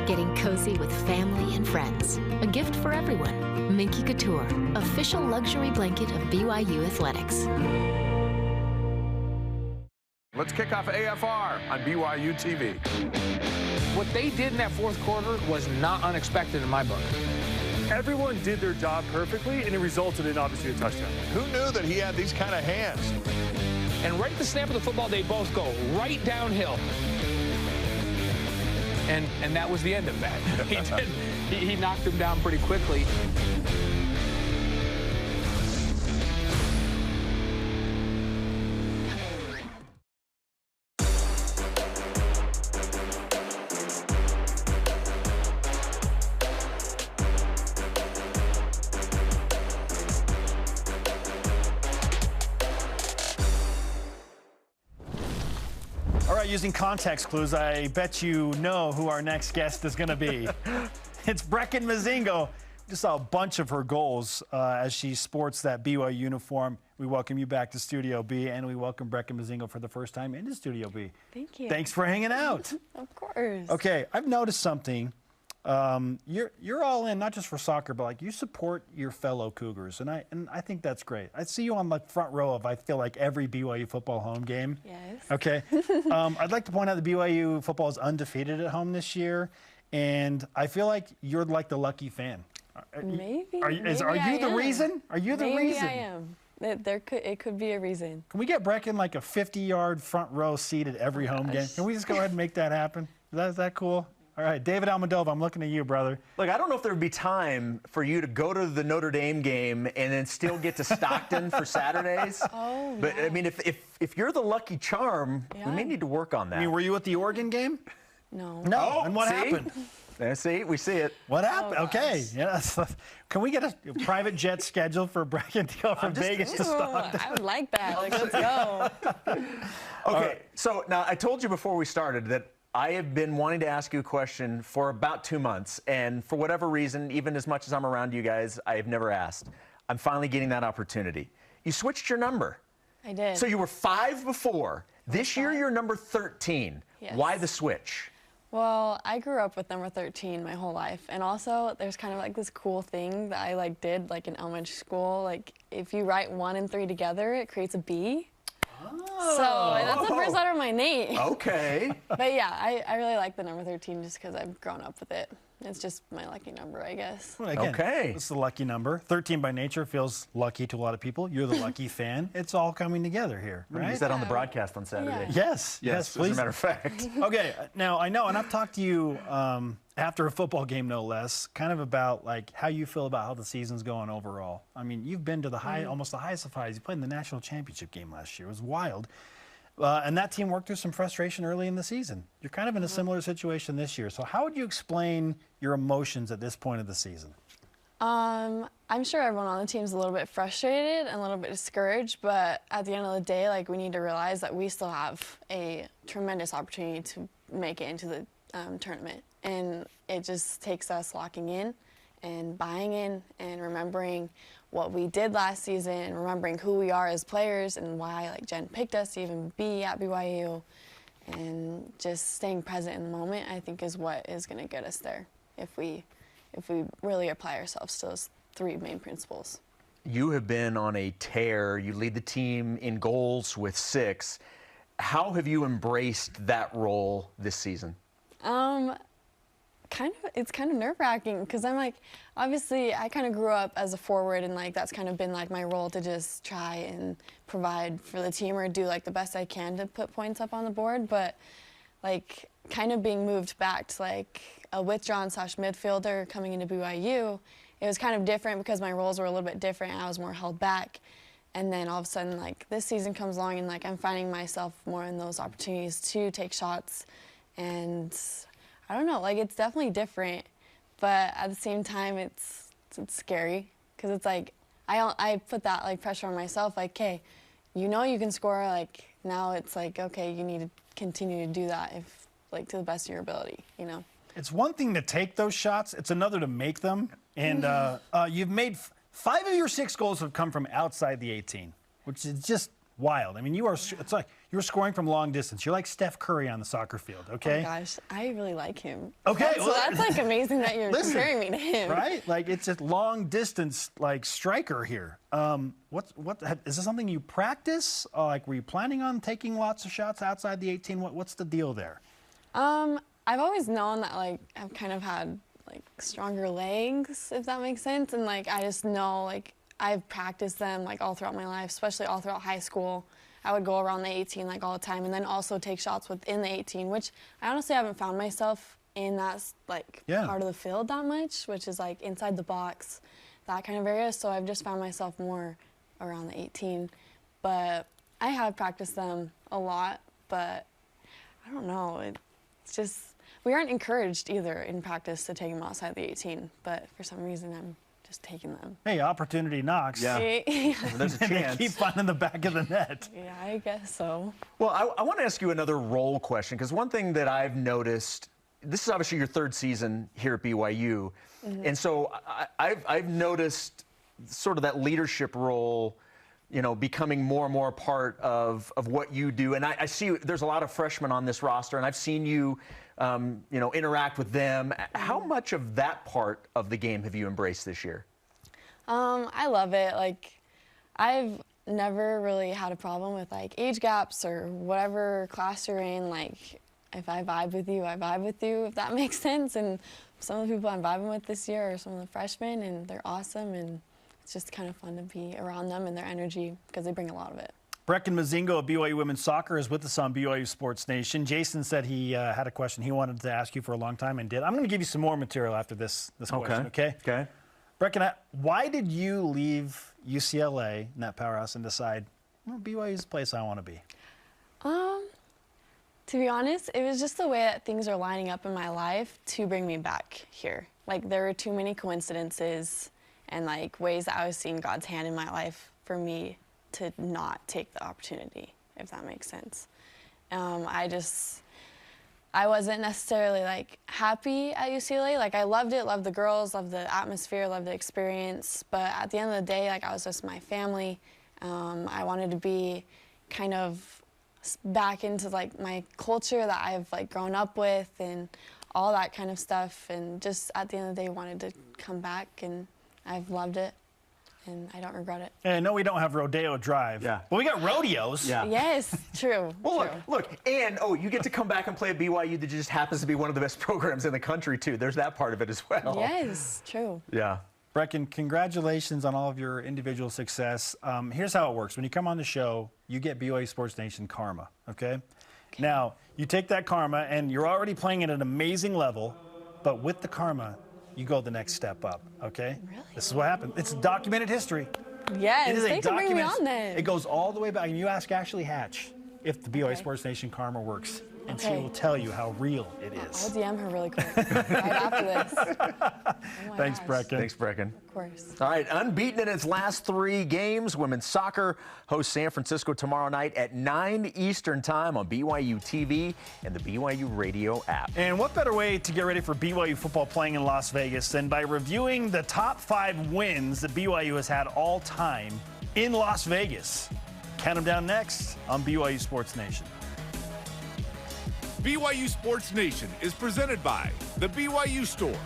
Getting cozy with family and friends. A gift for everyone. Minky Couture, official luxury blanket of BYU Athletics. Let's kick off AFR on BYU TV. What they did in that fourth quarter was not unexpected in my book. Everyone did their job perfectly, and it resulted in, obviously, a touchdown. Who knew that he had these kind of hands? And right at the snap of the football, they both go right downhill. And that was the end of that. He knocked him down pretty quickly. Using context clues, I bet you know who our next guest is going to be. It's Breckin Mozingo. Just saw a bunch of her goals as she sports that BYU uniform. We welcome you back to Studio B, and we welcome Breckin Mozingo for the first time into Studio B. Thank you. Thanks for hanging out. Of course. Okay, I've noticed something. You're all in, not just for soccer, but like you support your fellow Cougars, and I think that's great. I see you on the front row of, I feel like, every BYU football home game. Yes. Okay. I'd like to point out that BYU football is undefeated at home this year, and I feel like you're like the lucky fan. Maybe. Are you the reason? Are you the reason? Maybe I am. It could be a reason. Can we get Breckin like a 50-yard front row seat at every home game? Can we just go ahead and make that happen? Is that cool? All right, David Almodovar, I'm looking at you, brother. Look, I don't know if there would be time for you to go to the Notre Dame game and then still get to Stockton for Saturdays. Oh, but yeah. I mean, if you're the lucky charm, we may need to work on that. I mean, were you at the Oregon game? No. No. Oh, and what happened? See, we see it. What happened? Okay. Yeah. Can we get a private jet scheduled for Breckin to go from Vegas to Stockton? I would like that. Like, let's go. Okay. So now I told you before we started that I have been wanting to ask you a question for about 2 months, and for whatever reason, even as much as I'm around you guys, I have never asked. I'm finally getting that opportunity. You switched your number. I did. So you were 5 before. This year you're number 13. Yes. Why the switch? Well, I grew up with number 13 my whole life, and also there's kind of like this cool thing that I like did like in elementary school. Like if you write 1 and 3 together, it creates a B. Oh. So that's the first letter of my name. Okay. But yeah, I really like the number 13 just because I've grown up with it. It's just my lucky number, I guess. Well, again, okay. It's the lucky number. 13 by nature feels lucky to a lot of people. You're the lucky fan. It's all coming together here, right? Use that on the broadcast on Saturday. Yeah. Yes, please. As a matter of fact. Okay, now I know, and I've talked to you after a football game, no less, kind of about like how you feel about how the season's going overall. I mean, you've been to the high, almost the highest of highs. You played in the national championship game last year. It was wild. And that team worked through some frustration early in the season. You're kind of in a similar situation this year. So how would you explain your emotions at this point of the season? I'm sure everyone on the team is a little bit frustrated and a little bit discouraged, but at the end of the day, like, we need to realize that we still have a tremendous opportunity to make it into the tournament. And it just takes us locking in and buying in and remembering what we did last season, remembering who we are as players and why like Jen picked us to even be at BYU, and just staying present in the moment, I think, is what is going to get us there if we really apply ourselves to those 3 main principles. You have been on a tear. You lead the team in goals with 6. How have you embraced that role this season? It's kind of nerve-wracking because I'm like, obviously I kind of grew up as a forward, and like that's kind of been like my role to just try and provide for the team or do like the best I can to put points up on the board. But like kind of being moved back to like a withdrawn / midfielder coming into BYU, it was kind of different because my roles were a little bit different. I was more held back. And then all of a sudden, like, this season comes along and like I'm finding myself more in those opportunities to take shots. And I don't know, like, it's definitely different, but at the same time, it's scary because it's like I put that like pressure on myself, like, okay, you know you can score, like, now it's like, okay, you need to continue to do that if, like, to the best of your ability, you know? It's one thing to take those shots, it's another to make them. And you've made 5 of your 6 goals have come from outside the 18, which is just wild. I mean, it's like you're scoring from long distance. You're like Steph Curry on the soccer field, okay? Oh, gosh, I really like him. Okay. So that's like amazing that you're comparing me to him. Right? Like, it's a long distance, like, striker here. Is this something you practice? Like, were you planning on taking lots of shots outside the 18? What's the deal there? I've always known that, like, I've kind of had, like, stronger legs, if that makes sense. And, like, I just know, like, I've practiced them, like, all throughout my life, especially all throughout high school. I would go around the 18, like, all the time, and then also take shots within the 18, which I honestly haven't found myself in that, like, part of the field that much, which is, like, inside the box, that kind of area. So I've just found myself more around the 18. But I have practiced them a lot, but I don't know. It's just, we aren't encouraged either in practice to take them outside the 18, but for some reason I'm just taking them. Hey, opportunity knocks. Yeah. There's a chance. They keep finding the back of the net. Yeah, I guess so. Well, I want to ask you another role question, because one thing that I've noticed, this is obviously your 3rd season here at BYU, and so I've noticed sort of that leadership role, you know, becoming more and more a part of what you do. And I see there's a lot of freshmen on this roster, and I've seen you, you know, interact with them. How much of that part of the game have you embraced this year? I love it. Like, I've never really had a problem with, like, age gaps or whatever class you're in. Like, if I vibe with you, I vibe with you, if that makes sense. And some of the people I'm vibing with this year are some of the freshmen, and they're awesome. And it's just kind of fun to be around them and their energy because they bring a lot of it. Breckin Mozingo of BYU Women's Soccer is with us on BYU Sports Nation. Jason said he had a question he wanted to ask you for a long time and did. I'm going to give you some more material after this question, okay? Okay. Breckin, why did you leave UCLA in that powerhouse and decide, well, BYU is the place I want to be? To be honest, it was just the way that things are lining up in my life to bring me back here. Like, there were too many coincidences and, like, ways that I was seeing God's hand in my life for me to not take the opportunity, if that makes sense. I wasn't necessarily like happy at UCLA. Like I loved it, loved the girls, loved the atmosphere, loved the experience. But at the end of the day, like I was just my family. I wanted to be kind of back into like my culture that I've like grown up with and all that kind of stuff. And just at the end of the day, wanted to come back, and I've loved it. And I don't regret it. And no, we don't have Rodeo Drive. Yeah. But we got rodeos. Yeah. Yes, true. Well, look, and you get to come back and play at BYU that just happens to be one of the best programs in the country, too. There's that part of it as well. Yes, true. Yeah. Brecken, congratulations on all of your individual success. Here's how it works. When you come on the show, you get BYU Sports Nation karma, okay? Now, you take that karma, and you're already playing at an amazing level, but with the karma, you go the next step up, okay? Really? This is what happened. It's documented history. Yes, It is thanks for bringing me on then. It goes all the way back. And you ask Ashley Hatch if the BYU Sports Nation karma works, and she will tell you how real it is. I'll DM her really quick right after this. Thanks, Brecken. Thanks, Brecken. Of course. All right, unbeaten in its last 3 games, women's soccer hosts San Francisco tomorrow night at 9 Eastern time on BYUtv and the BYU radio app. And what better way to get ready for BYU football playing in Las Vegas than by reviewing the top 5 wins that BYU has had all time in Las Vegas. Count them down next on BYU Sports Nation. BYU Sports Nation is presented by the BYU Store,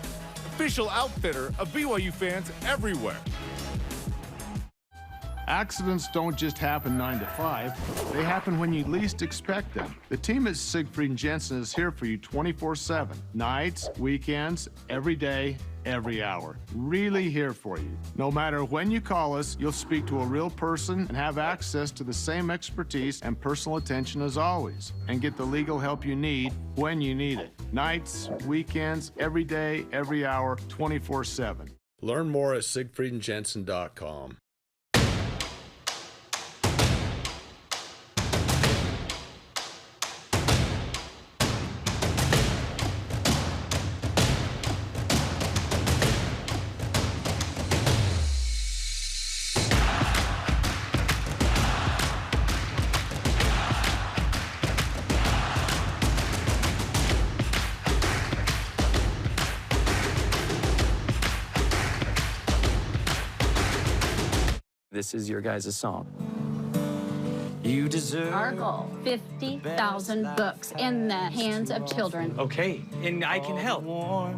official outfitter of BYU fans everywhere. Accidents don't just happen 9 to 5. They happen when you least expect them. The team at Siegfried & Jensen is here for you 24/7. Nights, weekends, every day, every hour. Really here for you. No matter when you call us, you'll speak to a real person and have access to the same expertise and personal attention as always, and get the legal help you need when you need it. Nights, weekends, every day, every hour, 24/7. Learn more at siegfriedandjensen.com. This is your guys' song. You deserve Our goal, 50,000 books in the hands of children. Okay, and I can help. Why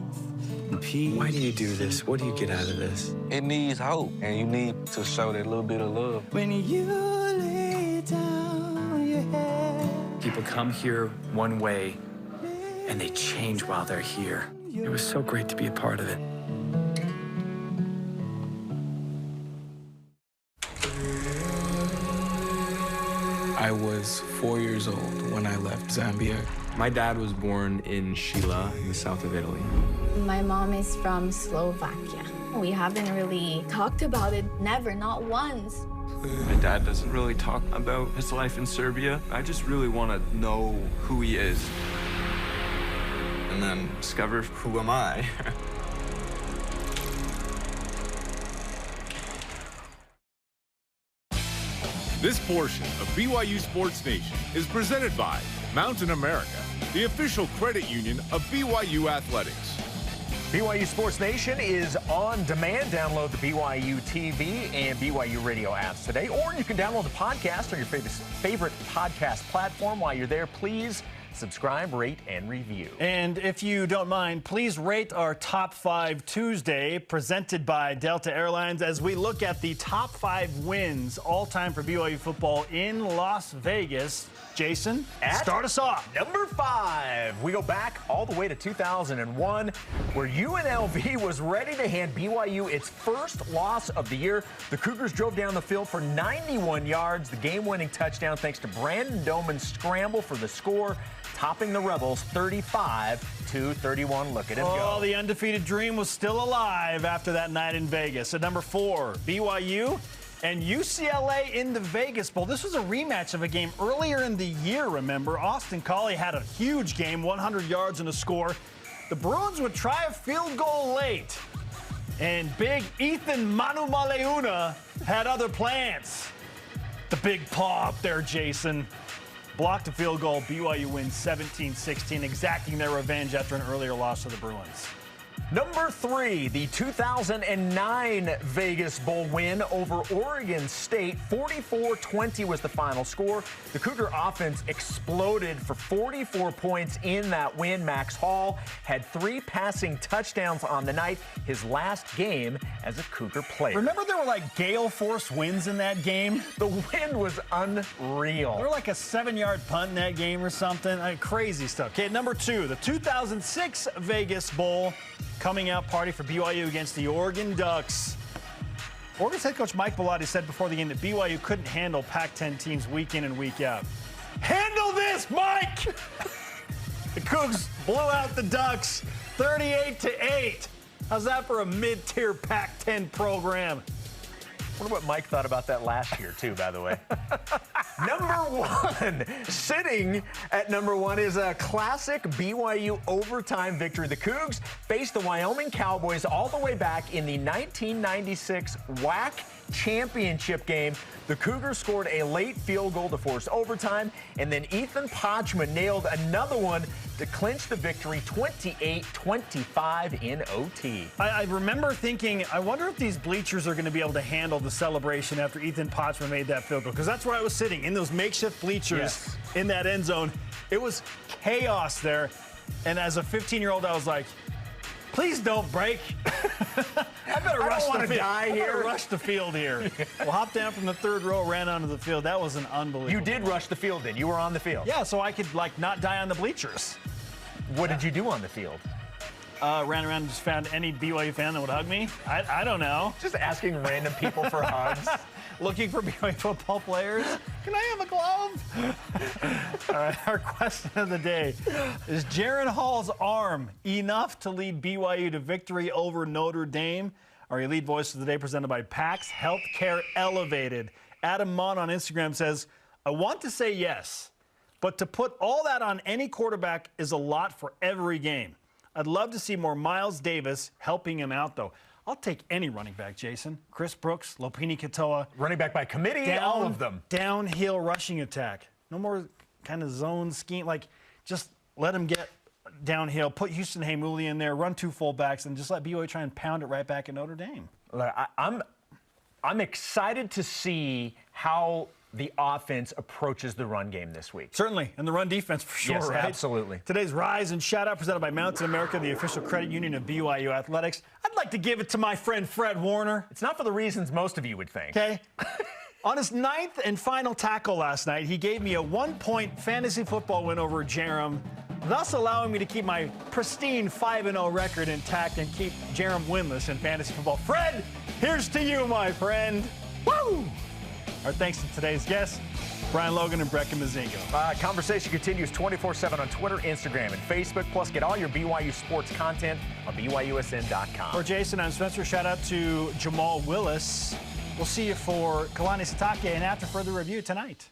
do you do this? What do you get out of this? It needs hope, and you need to show that little bit of love. When you lay down your head. People come here one way, and they change while they're here. It was so great to be a part of it. I was 4 years old when I left Zambia. My dad was born in Sheila, in the south of Italy. My mom is from Slovakia. We haven't really talked about it, never, not once. My dad doesn't really talk about his life in Serbia. I just really want to know who he is. And then discover who am I. This portion of BYU Sports Nation is presented by Mountain America, the official credit union of BYU Athletics. BYU Sports Nation is on demand. Download the BYU TV and BYU radio apps today, or you can download the podcast on your favorite podcast platform. While you're there, please subscribe, rate, and review. And if you don't mind, please rate our Top 5 Tuesday, presented by Delta Airlines, as we look at the top 5 wins all time for BYU football in Las Vegas. Jason, start us off. Number 5. We go back all the way to 2001, where UNLV was ready to hand BYU its first loss of the year. The Cougars drove down the field for 91 yards, the game-winning touchdown thanks to Brandon Doman's scramble for the score, topping the Rebels 35-31. Look at him go. Oh, the undefeated dream was still alive after that night in Vegas. At number 4, BYU and UCLA in the Vegas Bowl. This was a rematch of a game earlier in the year, remember? Austin Collie had a huge game, 100 yards and a score. The Bruins would try a field goal late, and big Ethan Manu Maleuna had other plans. The big paw up there, Jason. blocked a field goal. BYU wins 17-16, exacting their revenge after an earlier loss to the Bruins. Number 3, the 2009 Vegas Bowl win over Oregon State. 44-20 was the final score. The Cougar offense exploded for 44 points in that win. Max Hall had 3 passing touchdowns on the night, his last game as a Cougar player. Remember there were like gale force winds in that game? The wind was unreal. There were like a 7-yard punt in that game or something. Crazy stuff. Okay, number 2, the 2006 Vegas Bowl coming out party for BYU against the Oregon Ducks. Oregon's head coach Mike Bellotti said before the game that BYU couldn't handle Pac-10 teams week in and week out. Handle this, Mike! The Cougs blew out the Ducks 38-8. How's that for a mid-tier Pac-10 program? I wonder what Mike thought about that last year, too, by the way. Number 1, sitting at number 1 is a classic BYU overtime victory. The Cougs faced the Wyoming Cowboys all the way back in the 1996 WAC championship game. The Cougars scored a late field goal to force overtime, and then Ethan Podgman nailed another one to clinch the victory 28-25 in OT. I remember thinking, I wonder if these bleachers are going to be able to handle the celebration after Ethan Podgman made that field goal, because that's where I was sitting, in those makeshift bleachers in that end zone. It was chaos there, and as a 15-year-old, I was like, please don't break. I better rush the field. I better rush the field here. Well, hopped down from the 3rd row, ran onto the field. That was an unbelievable. You did rush the field then. You were on the field. Yeah, so I could not die on the bleachers. What did you do on the field? Ran around and just found any BYU fan that would hug me. I don't know. Just asking random people for hugs. Looking for BYU football players. Can I have a glove? All right, our question of the day. Is Jaron Hall's arm enough to lead BYU to victory over Notre Dame? Our elite voice of the day presented by PAX Healthcare Elevated. Adam Mon on Instagram says, I want to say yes, but to put all that on any quarterback is a lot for every game. I'd love to see more Miles Davis helping him out, though. I'll take any running back, Jason. Chris Brooks, Lopini Katoa. Running back by committee, all of them. Downhill rushing attack. No more kind of zone scheme. Just let him get downhill. Put Houston Heimuli in there, run 2 fullbacks, and just let BYU try and pound it right back at Notre Dame. I'm excited to see how the offense approaches the run game this week. Certainly, and the run defense for sure, yes, right? Absolutely. Today's Rise and Shout Out presented by Mountain America, the official credit union of BYU Athletics. I'd like to give it to my friend Fred Warner. It's not for the reasons most of you would think. Okay. On his 9th and final tackle last night, he gave me a 1-point fantasy football win over Jerem, thus allowing me to keep my pristine 5-0 record intact and keep Jerem winless in fantasy football. Fred, here's to you, my friend. Woo! Our thanks to today's guests, Brian Logan and Breckin Mozingo. Conversation continues 24/7 on Twitter, Instagram, and Facebook. Plus, get all your BYU sports content on BYUSN.com. For Jason, I'm Spencer. Shout out to Jamal Willis. We'll see you for Kalani Sitake and after further review tonight.